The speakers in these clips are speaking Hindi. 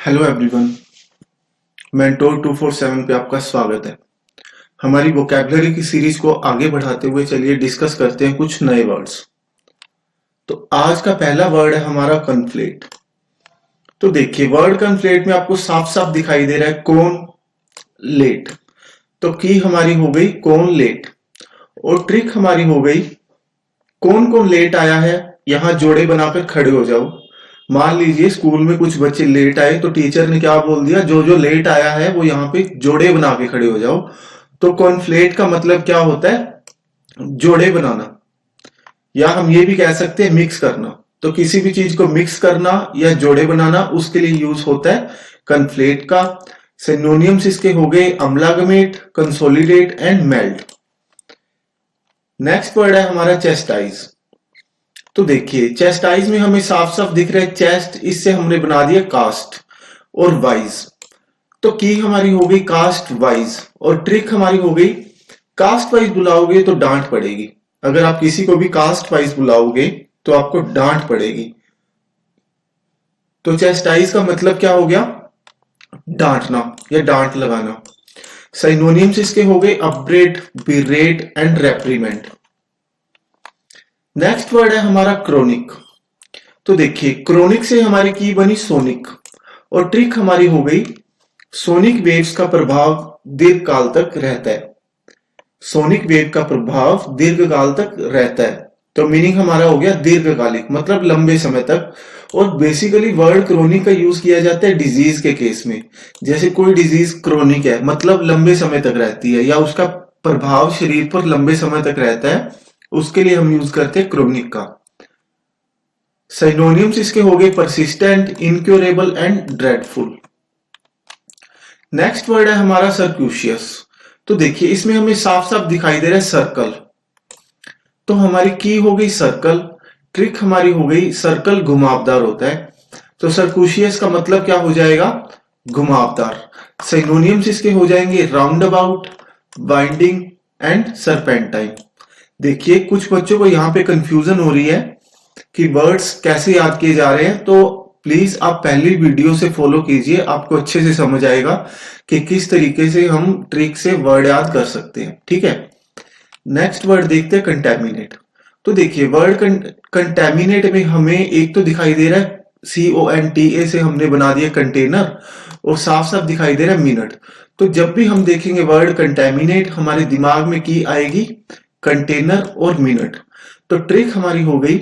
हेलो एवरीवन, मेंटोर 247 पे आपका स्वागत है। हमारी वोकैबुलरी की सीरीज को आगे बढ़ाते हुए चलिए डिस्कस करते हैं कुछ नए वर्ड्स। तो आज का पहला वर्ड है हमारा कन्फ्लेट। तो देखिए, वर्ड कन्फ्लेट में आपको साफ साफ दिखाई दे रहा है कौन लेट। तो की हमारी हो गई कौन लेट, और ट्रिक हमारी हो गई कौन कौन लेट आया है यहां जोड़े बनाकर खड़े हो जाओ। मान लीजिए स्कूल में कुछ बच्चे लेट आए तो टीचर ने क्या बोल दिया, जो जो लेट आया है वो यहाँ पे जोड़े बना के खड़े हो जाओ। तो कॉन्फ्लेट का मतलब क्या होता है? जोड़े बनाना, या हम ये भी कह सकते हैं मिक्स करना। तो किसी भी चीज को मिक्स करना या जोड़े बनाना, उसके लिए यूज होता है कन्फ्लेट का। सिनोनियम्स इसके हो गए amalgamate, consolidate and melt. Next word है हमारा चेस्टाइज। तो देखिए, चेस्टाइज में हमें साफ साफ दिख रहा है चेस्ट, इससे हमने बना दिया कास्ट और वाइज। तो की हमारी हो गई कास्ट वाइज, और ट्रिक हमारी हो गई कास्ट वाइज बुलाओगे तो डांट पड़ेगी। अगर आप किसी को भी कास्ट वाइज बुलाओगे तो आपको डांट पड़ेगी। तो चेस्टाइज का मतलब क्या हो गया? डांटना या डांट लगाना। सिनोनिम्स इसके हो गए अपब्रेड, बिरेट एंड रेप्रीमेंट। नेक्स्ट वर्ड है हमारा क्रोनिक। तो देखिए, क्रोनिक से हमारी की बनी सोनिक, और ट्रिक हमारी हो गई सोनिक वेव्स का प्रभाव दीर्घ काल तक रहता है। सोनिक वेव का प्रभाव दीर्घ काल तक रहता है, तो मीनिंग हमारा हो गया दीर्घकालिक, मतलब लंबे समय तक। और बेसिकली वर्ड क्रोनिक का यूज किया जाता है डिजीज के केस में। जैसे कोई डिजीज क्रोनिक है मतलब लंबे समय तक रहती है, या उसका प्रभाव शरीर पर लंबे समय तक रहता है, उसके लिए हम यूज करते हैं क्रोनिक का। सिनोनिम्स इसके हो गए persistent, incurable and dreadful. Next word है हमारा सर्क्यूशियस। तो देखिए, इसमें हमें साफ साफ दिखाई दे रहा है सर्कल। तो हमारी की हो गई सर्कल, ट्रिक हमारी हो गई सर्कल घुमावदार होता है। तो सर्क्यूशियस का मतलब क्या हो जाएगा? घुमावदार। सिनोनिम्स इसके हो जाएंगे round about, binding and serpentine. देखिए, कुछ बच्चों को यहाँ पे कंफ्यूजन हो रही है कि वर्ड्स कैसे याद किए जा रहे हैं, तो प्लीज आप पहली वीडियो से फॉलो कीजिए, आपको अच्छे से समझ आएगा कि किस तरीके से हम ट्रिक से वर्ड याद कर सकते हैं। ठीक है, नेक्स्ट वर्ड देखते हैं कंटेमिनेट। तो देखिए, वर्ड कंटेमिनेट में हमें एक तो दिखाई दे रहा है CONTA से हमने बना दिया कंटेनर, और साफ साफ दिखाई दे रहा है मिनट। तो जब भी हम देखेंगे वर्ड कंटेमिनेट, हमारे दिमाग में की आएगी कंटेनर और मिनट। तो ट्रिक हमारी हो गई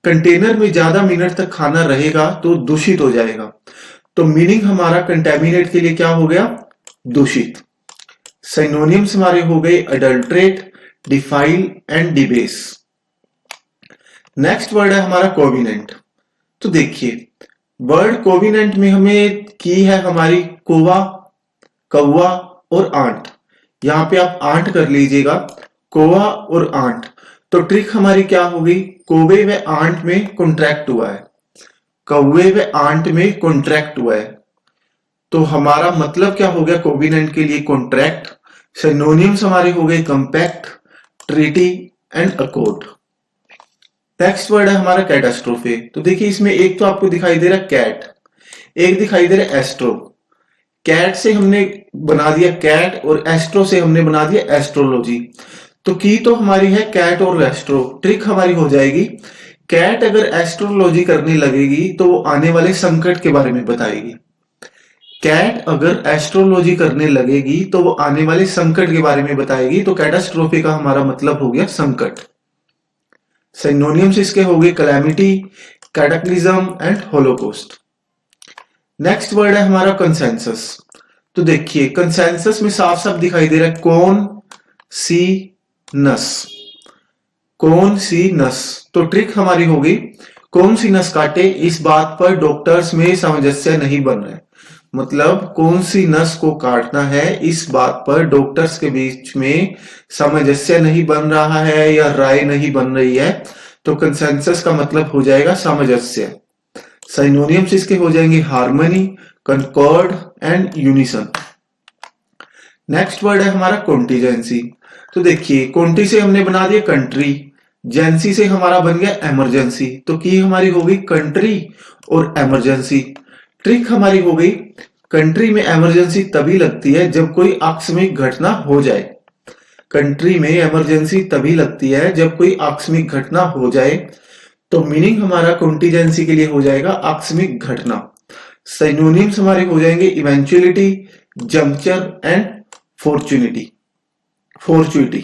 कंटेनर में ज्यादा मिनट तक खाना रहेगा तो दूषित हो जाएगा। तो मीनिंग हमारा कंटेमिनेट के लिए क्या हो गया? दूषित। सिनोनिम्स हमारे हो गए अडल्ट्रेट, डिफाइल एंड डिबेस। नेक्स्ट वर्ड है हमारा कोविनेंट। तो देखिए, वर्ड कोविनेंट में हमें की है हमारी कोवा, कौवा और आंट। यहां पे आप आंट कर लीजिएगा, कोवा और आंट। तो ट्रिक हमारी क्या होगी? कोवे व आंट में कॉन्ट्रैक्ट हुआ है, कौवे व आंट में कॉन्ट्रैक्ट हुआ है। तो हमारा मतलब क्या हो गया कोविनेंट के लिए? कॉन्ट्रैक्ट। सिनोनिम्स हमारे हो गए compact, treaty and accord. Next word है हमारा कैटास्ट्रोफे। तो देखिए, इसमें एक तो आपको दिखाई दे रहा है कैट, एक दिखाई दे रहा है एस्ट्रो। कैट से हमने बना दिया कैट, और एस्ट्रो से हमने बना दिया एस्ट्रोलॉजी। तो की तो हमारी है कैट और एस्ट्रो। ट्रिक हमारी हो जाएगी कैट अगर एस्ट्रोलॉजी करने लगेगी तो वो आने वाले संकट के बारे में बताएगी। कैट अगर एस्ट्रोलॉजी करने लगेगी तो वो आने वाले संकट के बारे में बताएगी। तो कैटास्ट्रोफे का हमारा मतलब हो गया संकट। सिनोनिम्स इसके हो गए calamity, cataclysm and Holocaust. Next word है हमारा कंसेंसस। तो देखिए, कंसेंसस में साफ साफ दिखाई दे रहा है कौन सी नस, कौन सी नस। तो ट्रिक हमारी होगी कौन सी नस काटे, इस बात पर डॉक्टर्स में सामंजस्य नहीं बन रहा है। मतलब कौन सी नस को काटना है, इस बात पर डॉक्टर्स के बीच में सामंजस्य नहीं बन रहा है या राय नहीं बन रही है। तो कंसेंसस का मतलब हो जाएगा सामंजस्य। सिनोनिम्स इसके हो जाएंगे harmony, concord and unison. Next word है हमारा कॉन्टीजेंसी। तो देखिए, कॉन्टी से हमने बना दिया कंट्री, जेंसी से हमारा बन गया इमरजेंसी। तो की हमारी होगी कंट्री और इमरजेंसी। ट्रिक हमारी हो गई, कंट्री में इमरजेंसी तभी लगती है जब कोई आकस्मिक घटना हो जाए। कंट्री में इमरजेंसी तभी लगती है जब कोई आकस्मिक घटना हो जाए। तो मीनिंग हमारा कॉन्टीजेंसी के लिए हो जाएगा आकस्मिक घटना। सिनोनिम्स हमारे हो जाएंगे eventuality, juncture and fortunity fortuity.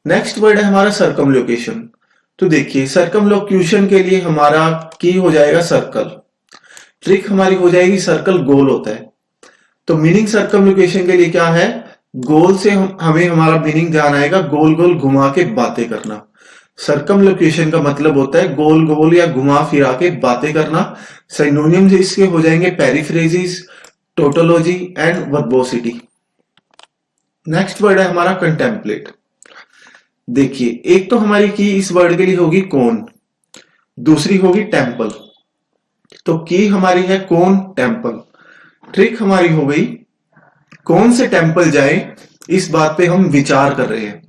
Next word है हमारा सर्कमलोकेशन। तो देखिए सर्कमलोक्यूशन के लिए हमारा की हो जाएगा सर्कल, ट्रिक हमारी हो जाएगी सर्कल गोल होता है। तो मीनिंग सर्कमलोकेशन के लिए क्या है, गोल से हमें हमारा मीनिंग ध्यान आएगा, गोल गोल घुमा के बातें करना। सर्कमलोकेशन का मतलब होता है गोल गोल या घुमा फिरा के बातें करना। सिनोनिम्स इसके हो जाएंगे पेरिफ्रेजिस, टोटोलॉजी एंड वर्बोसिटी। नेक्स्ट वर्ड है हमारा कंटेम्पलेट। देखिए एक तो हमारी की इस वर्ड के लिए होगी कौन, दूसरी होगी टेम्पल। तो की हमारी है कौन टेम्पल, ट्रिक हमारी हो गई कौन से टेम्पल जाए इस बात पे हम विचार कर रहे हैं।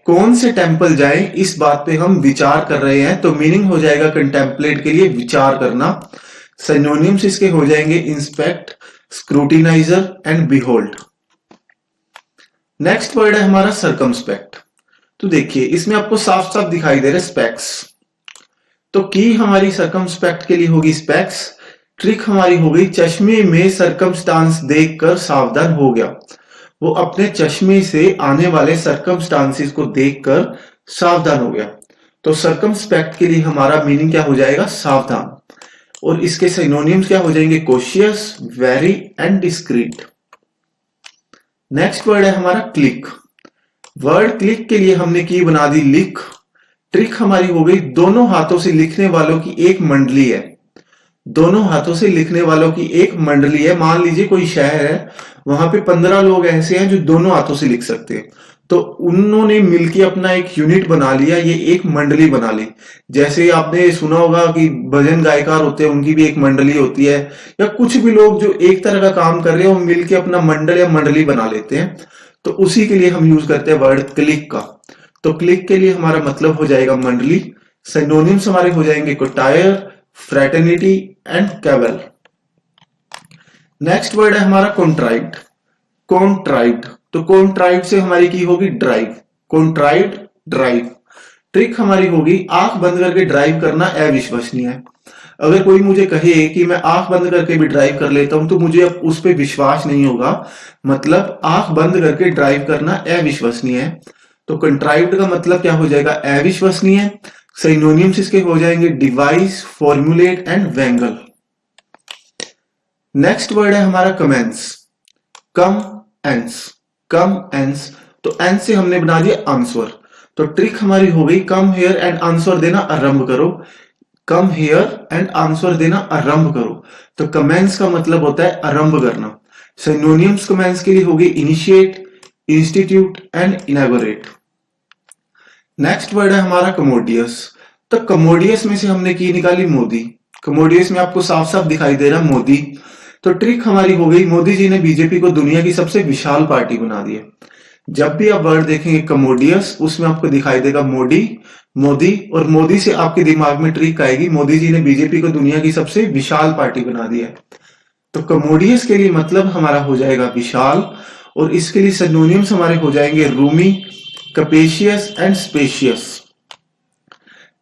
कौन से टेम्पल जाए इस बात पे हम विचार कर रहे हैं, तो मीनिंग हो जाएगा कंटेम्पलेट के लिए विचार करना। सिनोनिम्स इसके हो जाएंगे inspect, scrutiniser and behold. Next word है हमारा सर्कमस्पेक्ट। तो देखिए इसमें आपको साफ साफ दिखाई दे रहा है स्पेक्स। तो की हमारी सर्कमस्पेक्ट के लिए होगी स्पेक्स, ट्रिक हमारी हो गई चश्मे में सर्कमस्टांस देखकर सावधान हो गया। वो अपने चश्मे से आने वाले सर्कमस्टांसिस को देखकर सावधान हो गया। तो सर्कमस्पेक्ट के लिए हमारा मीनिंग क्या हो जाएगा, सावधान। और इसके सिनोनिम्स क्या हो जाएंगे, cautious, very and discrete. Next word है हमारा क्लिक। वर्ड क्लिक के लिए हमने की बना दी लिख, ट्रिक हमारी हो गई दोनों हाथों से लिखने वालों की एक मंडली है। दोनों हाथों से लिखने वालों की एक मंडली है। मान लीजिए कोई शहर है, वहां पे 15 लोग ऐसे हैं जो दोनों हाथों से लिख सकते हैं, तो उन्होंने मिलकर अपना एक यूनिट बना लिया, ये एक मंडली बना ली। जैसे आपने सुना होगा कि भजन गायकार होते हैं, उनकी भी एक मंडली होती है, या कुछ भी लोग जो एक तरह का काम कर रहे हैं वो मिलकर अपना मंडल या मंडली बना लेते हैं। तो उसी के लिए हम यूज करते हैं वर्ड क्लिक का। तो क्लिक के लिए हमारा मतलब हो जाएगा मंडली। सिनोनिम्स हमारे हो जाएंगे coterie, fraternity and cabal. Next word है हमारा कॉन्ट्राइड। कॉन्ट्राइड, तो कॉन्ट्राइड से हमारी की होगी ड्राइव, कॉन्ट्राइड ड्राइव। ट्रिक हमारी होगी आंख बंद करके ड्राइव करना अविश्वसनीय है। अगर कोई मुझे कहे कि मैं आंख बंद करके भी ड्राइव कर लेता हूं तो मुझे अब उस पर विश्वास नहीं होगा, मतलब आंख बंद करके ड्राइव करना अविश्वसनीय है। तो कंट्राइव्ड का मतलब क्या हो जाएगा, अविश्वसनीय। सिनोनिम्स इसके हो जाएंगे device, formulate and वैंगल। Next word है हमारा कमेंस। कम एंस, कम एंस, तो एंस से हमने बना दिया आंसर। तो ट्रिक हमारी हो गई कम हियर एंड आंसर देना आरंभ करो। कम हियर एंड आंसर देना आरंभ करो। तो कमेंस का मतलब होता है आरंभ करना। सिनोनिम्स कमेंस के लिए होगी initiate, institute and inaugurate. Next word है हमारा कमोडियस। तो कमोडियस में से हमने की निकाली मोदी। कमोडियस में आपको साफ साफ दिखाई दे रहा मोदी। तो ट्रिक हमारी हो गई मोदी जी ने बीजेपी को दुनिया की सबसे विशाल पार्टी बना दी है। जब भी आप वर्ड देखेंगे कमोडियस, उसमें आपको दिखाई देगा मोदी, मोदी, और मोदी से आपके दिमाग में ट्रिक आएगी मोदी जी ने बीजेपी को दुनिया की सबसे विशाल पार्टी बना दी है। तो कमोडियस के लिए मतलब हमारा हो जाएगा विशाल, और इसके लिए सिनोनिम्स हमारे हो जाएंगे roomy, capacious and spacious.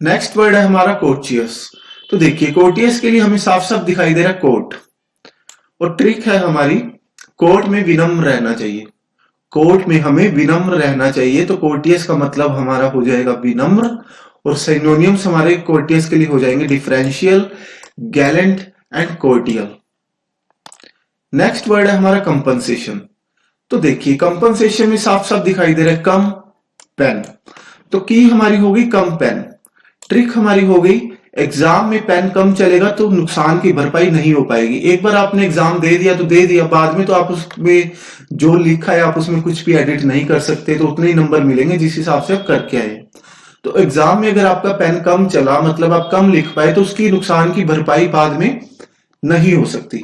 Next word है हमारा कोर्टियस। तो देखिए कोर्टियस के लिए हमें साफ साफ दिखाई दे रहा है कोर्ट, और ट्रिक है हमारी कोर्ट में विनम्र रहना चाहिए। कोर्ट में हमें विनम्र रहना चाहिए, तो कोर्टियस का मतलब हमारा हो जाएगा विनम्र, और सिनोनिम्स हमारे कोर्टियस के लिए हो जाएंगे deferential, gallant and cordial. Next word है हमारा कंपनसेशन। तो देखिए कंपनसेशन में साफ साफ दिखाई दे रहा है कम पेन। तो की हमारी होगी कम पेन। ट्रिक हमारी हो गई एग्जाम में पेन कम चलेगा तो नुकसान की भरपाई नहीं हो पाएगी। एक बार आपने एग्जाम दे दिया तो दे दिया, बाद में तो आप उसमें जो लिखा है आप उसमें कुछ भी एडिट नहीं कर सकते, तो उतने ही नंबर मिलेंगे जिस हिसाब से आप करके आए। तो एग्जाम में अगर आपका पेन कम चला, मतलब आप कम लिख पाए, तो उसकी नुकसान की भरपाई बाद में नहीं हो सकती।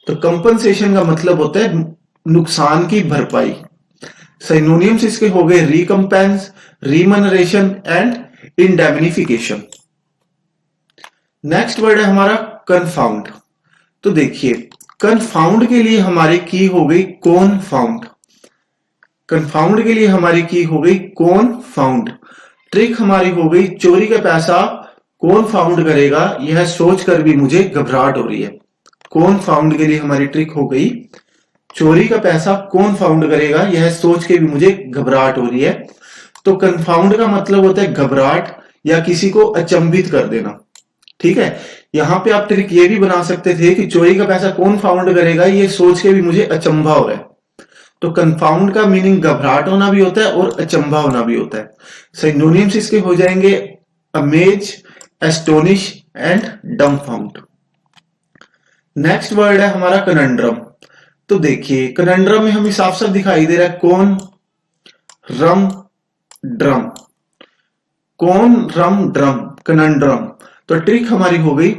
तो कंपनसेशन का मतलब होता है नुकसान की भरपाई। सिनोनिम्स इसके हो गए recompense, remuneration and indemnification. Next word है हमारा कन्फाउंड। तो देखिए कन्फाउंड के लिए हमारी की हो गई कॉनफाउंड, कन्फाउंड के लिए हमारी की हो गई कॉनफाउंड। ट्रिक हमारी हो गई चोरी का पैसा कौन फाउंड करेगा, यह सोचकर भी मुझे घबराहट हो रही है। कौन फाउंड के लिए हमारी ट्रिक हो गई चोरी का पैसा कौन फाउंड करेगा, यह सोच के भी मुझे घबराहट हो रही है। तो कन्फाउंड का मतलब होता है घबराहट या किसी को अचंभित कर देना। ठीक है, यहां पे आप ट्रिक ये भी बना सकते थे कि चोरी का पैसा कौन फाउंड करेगा, ये सोच के भी मुझे अचंभा हो रहा है। तो कन्फाउंड का मीनिंग घबराहट होना भी होता है और अचंभा होना भी होता है। सिनोनिम्स इसके हो जाएंगे amaze, astonish and dumbfound. Next word है हमारा कनंड्रम। तो देखिए कनंड्रम में हमें साफ साफ दिखाई दे रहा है कौन रम ड्रम, कौन रम ड्रम, कनंड्रम। तो ट्रिक हमारी हो गई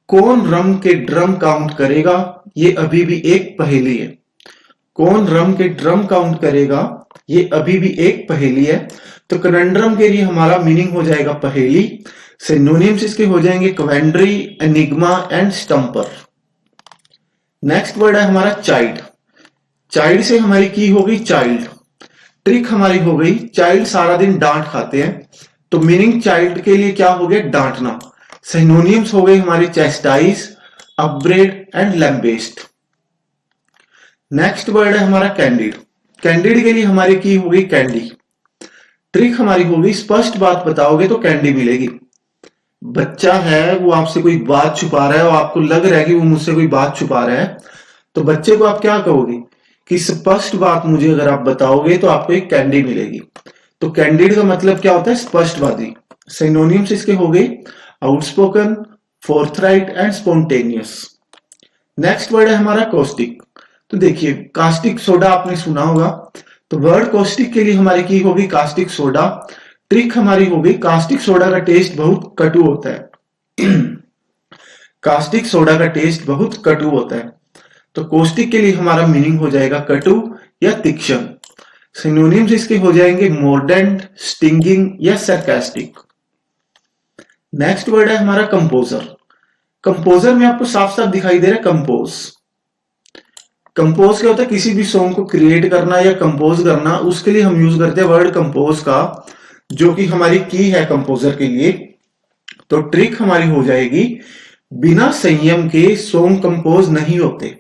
कौन रम के ड्रम काउंट करेगा, ये अभी भी एक पहेली है। कौन रम के ड्रम काउंट करेगा, ये अभी भी एक पहेली है। तो कनंड्रम के लिए हमारा मीनिंग हो जाएगा पहेली। सिनोनिम्स इसके हो जाएंगे quandary, enigma and stumper. Next word है हमारा चाइल्ड। चाइल्ड से हमारी की हो गई चाइल्ड। ट्रिक हमारी हो गई चाइल्ड सारा दिन डांट खाते हैं, तो मीनिंग चाइल्ड के लिए क्या हो गया डांटना। सिनोनिम्स हो गए हमारे चेस्टाइज, अपब्रेड एंड लैम्बेस्ट। नेक्स्ट वर्ड है हमारा कैंडिड। कैंडिड के लिए हमारी की हो गई कैंडी। ट्रिक हमारी होगी स्पष्ट बात बताओगे तो कैंडी मिलेगी। बच्चा है वो आपसे कोई बात छुपा रहा है और आपको लग रहा है कि वो मुझसे कोई बात छुपा रहा है, तो बच्चे को आप क्या कहोगे कि स्पष्ट बात मुझे अगर आप बताओगे तो आपको एक कैंडी मिलेगी। तो कैंडिड का मतलब क्या होता है स्पष्टवादी। सिनोनिम्स इसके हो गए outspoken, forthright and spontaneous. Next word है हमारा कॉस्टिक। तो देखिए कास्टिक सोडा आपने सुना होगा, तो वर्ड कॉस्टिक के लिए हमारी की होगी कास्टिक सोडा। ट्रिक हमारी होगी कास्टिक सोडा का टेस्ट बहुत कटु होता है। कास्टिक सोडा का टेस्ट बहुत कटु होता है, तो कॉस्टिक के लिए हमारा मीनिंग हो जाएगा कटु या तीक्ष्ण। सिनोनिम्स इसके हो जाएंगे मोर्डेंट, स्टिंगिंग या सरकास्टिक। नेक्स्ट वर्ड है हमारा कंपोजर। कंपोजर में आपको साफ साफ दिखाई दे रहा है कंपोज। कंपोज क्या होता है किसी भी सॉन्ग को क्रिएट करना या कंपोज करना, उसके लिए हम यूज करते हैं वर्ड कंपोज का, जो कि हमारी की है कंपोजर के लिए। तो ट्रिक हमारी हो जाएगी बिना संयम के सॉन्ग कंपोज नहीं होते।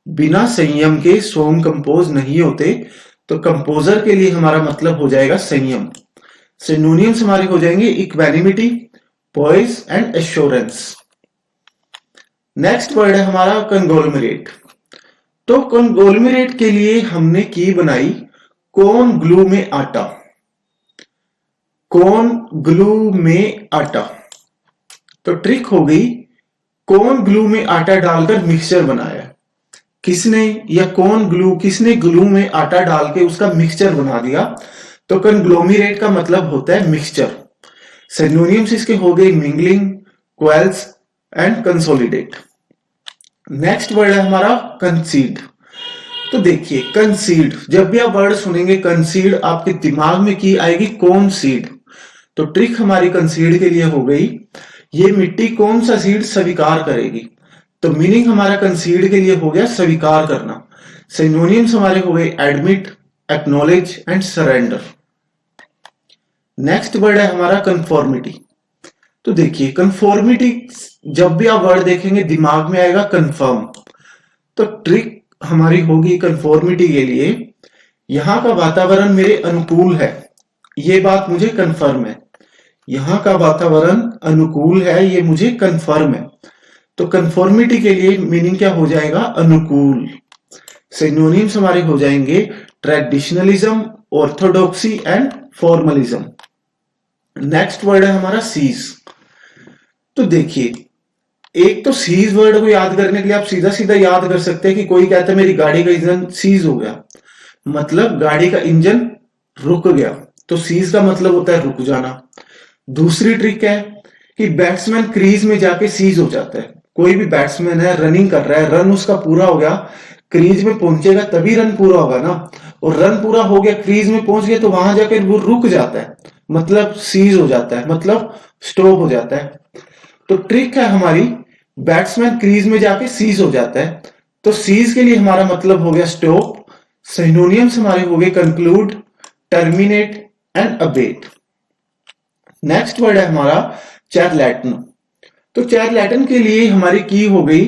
बिना संयम के सॉन्ग कंपोज नहीं होते, तो कंपोजर के लिए हमारा मतलब हो जाएगा संयम। सिनोनिम्स हमारे हो जाएंगे equanimity, poise and assurance. Next word है हमारा कंग्लोमरेट। तो कंग्लोमरेट के लिए हमने की बनाई कौन ग्लू में आटा। कौन ग्लू में आटा, तो ट्रिक हो गई कौन ग्लू में आटा डालकर मिक्सचर बनाया। किसने या कौन ग्लू, किसने ग्लू में आटा डाल के उसका मिक्सचर बना दिया। तो कंग्लोमरेट का मतलब होता है मिक्सचर। सिनोनिम्स इसके हो गए mingling, क्वेल्स and consolidate. Next word है हमारा कंसीड। तो देखिए कंसीड, जब भी आप वर्ड सुनेंगे कंसीड, आपके दिमाग में की आएगी कौन सीड। तो ट्रिक हमारी कंसीड के लिए हो गई ये मिट्टी कौन सा सीड स्वीकार करेगी। तो मीनिंग हमारा कंसीड के लिए हो गया स्वीकार करना। सिनोनिम्स हमारे हो गए admit, acknowledge and surrender. Next word है हमारा कंफॉर्मिटी। तो देखिए कंफॉर्मिटी, जब भी आप वर्ड देखेंगे दिमाग में आएगा कंफर्म। तो ट्रिक हमारी होगी कंफॉर्मिटी के लिए यहां का वातावरण मेरे अनुकूल है, ये बात मुझे कंफर्म है। यहां का वातावरण अनुकूल है, ये मुझे कंफर्म है। तो कंफॉर्मिटी के लिए मीनिंग क्या हो जाएगा अनुकूल। सिनोनिम्स हमारे हो जाएंगे traditionalism, orthodoxy and formalism. Next word है हमारा सीज। तो देखिए एक तो सीज वर्ड को याद करने के लिए आप सीधा सीधा याद कर सकते हैं कि कोई कहता है मेरी गाड़ी का इंजन सीज हो गया, मतलब गाड़ी का इंजन रुक गया। तो सीज का मतलब होता है रुक जाना। दूसरी ट्रिक है कि बैट्समैन क्रीज में जाके सीज हो जाता है। कोई भी बैट्समैन है रनिंग कर रहा है, रन उसका पूरा हो गया, क्रीज में पहुंचेगा तभी रन पूरा होगा ना, और रन पूरा हो गया क्रीज में पहुंच गया तो वहां जाकर वो रुक जाता है, मतलब सीज हो जाता है, मतलब स्टॉप हो जाता है। तो ट्रिक है हमारी बैट्समैन क्रीज में जाके सीज हो जाता है। तो सीज के लिए हमारा मतलब हो गया स्टॉप। सिनोनियम्स हमारे हो गए conclude, terminate and abate. Next word है हमारा चैरलैटन। तो चैरलैटन के लिए हमारी की हो गई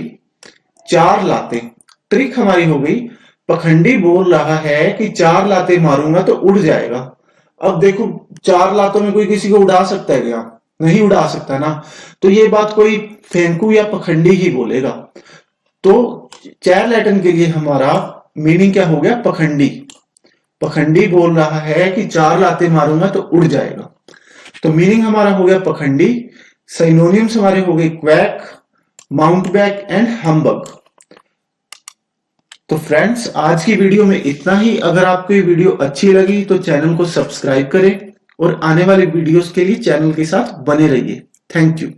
चार लाते। ट्रिक हमारी हो गई, पखंडी बोल रहा है कि चार लाते मारूंगा तो उड़ जाएगा। अब देखो, चार लातों में कोई किसी को उड़ा सकता है क्या? नहीं उड़ा सकता ना। तो ये बात कोई फेंकू या पखंडी ही बोलेगा। तो चैरलैटन के लिए हमारा मीनिंग क्या हो गया? पखंडी। पखंडी बोल रहा है कि चार लाते मारूंगा तो उड़ जाएगा। तो मीनिंग हमारा हो गया पखंडी। सिनोनिम्स हमारे हो गए क्वैक, माउंटबैक एंड हम्बग। तो फ्रेंड्स, आज की वीडियो में इतना ही। अगर आपको ये वीडियो अच्छी लगी तो चैनल को सब्सक्राइब करें और आने वाले वीडियोस के लिए चैनल के साथ बने रहिए। Thank you.